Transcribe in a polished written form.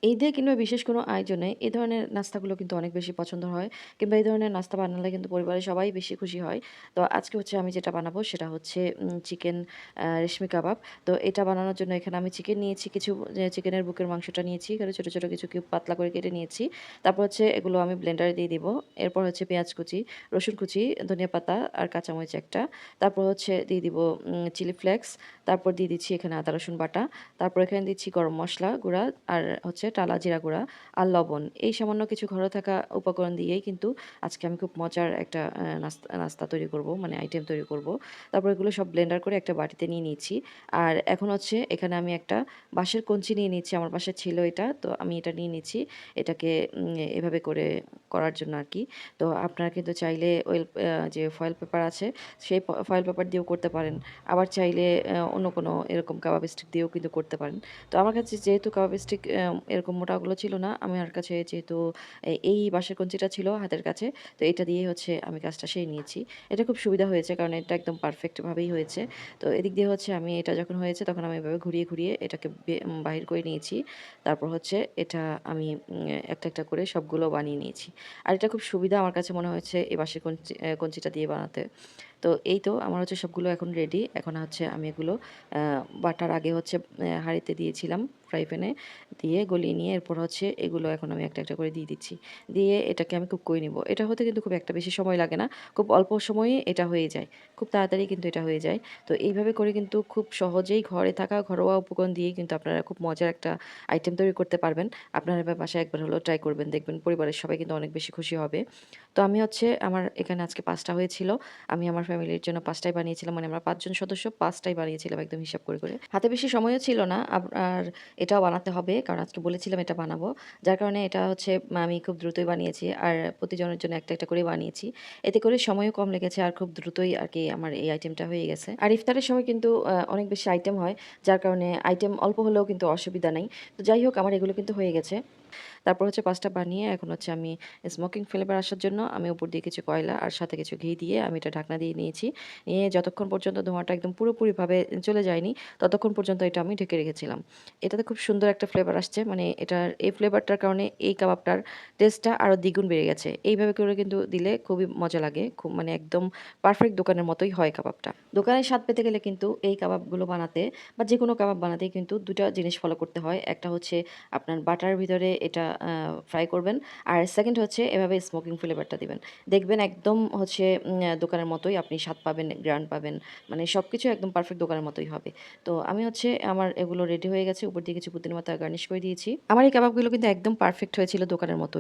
ঈদে কিংবা বিশেষ কোনো আয়োজনে এই ধরনের নাস্তাগুলো কিন্তু অনেক বেশি পছন্দ হয় কিংবা এই ধরনের নাস্তা বানালে কিন্তু পরিবারের সবাই বেশি খুশি হয়। তো আজকে হচ্ছে আমি যেটা বানাবো সেটা হচ্ছে চিকেন রেশমি কাবাব। তো এটা বানানোর জন্য এখানে আমি চিকেন নিয়েছি কিছু, যে চিকেনের বুকের মাংসটা নিয়েছি। এখানে ছোট, ছোট কিছু কিউব পাতলা করে কেটে নিয়েছি। তারপর হচ্ছে এগুলো আমি ব্লেন্ডারে দিয়ে দিব। এরপর হচ্ছে পেঁয়াজ কুচি, রসুন কুচি, ধনিয়া পাতা আর কাঁচামরিচ একটা। তারপর হচ্ছে দিয়ে দিব চিলি ফ্লেক্স। তারপর দিয়ে দিচ্ছি এখানে আদা রসুন বাটা। তারপর এখানে দিচ্ছি গরম মসলা গুঁড়া আর হচ্ছে টালা জিরা গুঁড়া আর লবণ। এই সামান্য কিছু ঘরে থাকা উপকরণ দিয়েই কিন্তু আজকে আমি খুব মজার একটা নাস্তা নাস্তা তৈরি করব, মানে আইটেম তৈরি করব। তারপর এগুলো সব ব্লেন্ডার করে একটা বাটিতে নিয়ে নিয়েছি। আর এখন হচ্ছে এখানে আমি একটা বাঁশের কঞ্চি নিয়ে নিচ্ছি। আমার বাসায় ছিল এটা, তো আমি এটা নিয়ে নিচ্ছি। এটাকে এভাবে করে করার জন্য আরকি। তো আপনারা কিন্তু চাইলে যে ফয়েল পেপার আছে, সেই ফয়েল পেপার দিয়েও করতে পারেন। আবার চাইলে অন্য কোনো এরকম কাবাব স্টিক দিয়েও কিন্তু করতে পারেন। তো আমার কাছে যেহেতু কাবাব স্টিক এরকম মোটাগুলো ছিল না, আমার কাছে যেহেতু এই বাঁশের কঞ্চিটা ছিল হাতের কাছে, তো এটা দিয়েই হচ্ছে আমি কাজটা সেরে নিয়েছি। এটা খুব সুবিধা হয়েছে কারণ এটা একদম পারফেক্ট ভাবেই হয়েছে। তো এদিক দিয়ে হচ্ছে আমি এটা যখন হয়েছে তখন আমি এভাবে ঘুরিয়ে, ঘুরিয়ে এটাকে বাহির করে নিয়েছি। তারপর হচ্ছে এটা আমি একটা, একটা করে সবগুলো বানিয়ে নিয়েছি। আর এটা খুব সুবিধা আমার কাছে মনে হয়েছে এই বাঁশের কঞ্চিটা দিয়ে বানাতে। তো এই তো আমার হচ্ছে সবগুলো এখন রেডি। এখন হচ্ছে আমি এগুলো আ বাটার আগে হচ্ছে হাঁড়িতে দিয়েছিলাম, ফ্রাই প্যানে দিয়ে গলিয়ে নিয়ে এরপর হচ্ছে এগুলো এখন আমি একটা, একটা করে দিয়ে দিচ্ছি। দিয়ে এটাকে আমি কুক করে নিব। এটা হতে কিন্তু খুব একটা বেশি সময় লাগে না। খুব অল্প সময়ে এটা হয়ে যায়। খুব তাড়াতাড়ি কিন্তু এটা হয়ে যায়। তো এইভাবে করে কিন্তু খুব সহজেই ঘরে থাকা ঘরোয়া উপকরণ দিয়েই কিন্তু আপনারা খুব মজার একটা আইটেম তৈরি করতে পারবেন। আপনারা এবার বাসায় একবার হলেও ট্রাই করবেন। দেখবেন পরিবারের সবাই কিন্তু অনেক বেশি খুশি হবে। তো আমি হচ্ছে আমার এখানে আজকে ৫ টা হয়েছিল। আমি আমার ফ্যামিলির জন্য ৫ টাই বানিয়েছিলাম। মানে আমরা ৫ জন সদস্য ৫ টাই বানিয়েছিলাম একদম হিসাব করে, করে। হাতে বেশি সময়ও ছিল না। আর এটাও বানাতে হবে। কারণ আজকে বলেছিলাম এটা বানাবো। যার কারণে এটা হচ্ছে আমি খুব দ্রুতই বানিয়েছি। আর প্রতিজনের জন্য একটা, একটা করে বানিয়েছি। এতে করে সময়ও কম লেগেছে আর খুব দ্রুতই আরকি আমার এই আইটেমটা হয়ে গেছে। আর ইফতারের সময় কিন্তু অনেক বেশি আইটেম হয়। যার কারণে আইটেম অল্প হলেও কিন্তু অসুবিধা নাই। তো যাই হোক আমার এগুলো কিন্তু হয়ে গেছে। তারপর হচ্ছে পাস্তা বানিয়ে এখন হচ্ছে আমি স্মোকিং ফ্লেভার আসার জন্য আমি উপর দিয়ে কিছু কয়লা আর সাথে কিছু ঘি দিয়ে আমি এটা ঢাকনা দিয়ে নিয়েছি। নিয়ে যতক্ষণ পর্যন্ত ধোঁয়াটা একদম পুরোপুরিভাবে চলে যায়নি, ততক্ষণ পর্যন্ত এটা আমি ঢেকে রেখেছিলাম। এটাতে খুব সুন্দর একটা ফ্লেভার আসছে। মানে এটার এই ফ্লেভারটার কারণে এই কাবাবটার টেস্টটা আরো দ্বিগুণ বেড়ে গেছে। এইভাবে করে কিন্তু দিলে খুবই মজা লাগে। খুব মানে একদম পারফেক্ট দোকানের মতোই হয় কাবাবটা। দোকানের স্বাদ পেতে গেলে কিন্তু এই কাবাবগুলো বানাতে বা যেকোনো কাবাব বানাতেই কিন্তু ২ টা জিনিস ফলো করতে হয়। একটা হচ্ছে আপনার বাটার ভিতরে এটা ফ্রাই করবেন। আর সেকেন্ড হচ্ছে এভাবে স্মোকিং ফ্লেভারটা দিবেন। দেখবেন একদম হচ্ছে দোকানের মতোই আপনি স্বাদ পাবেন, ঘ্রাণ পাবেন। মানে সবকিছু একদম পারফেক্ট দোকানের মতোই হবে। তো আমি হচ্ছে আমার এগুলো রেডি হয়ে গেছে। উপর দিয়ে কিছু পুদিনা পাতা গার্নিশ করে দিয়েছি। আমার এই কাবাবগুলো কিন্তু একদম পারফেক্ট হয়েছিল দোকানের মতোই।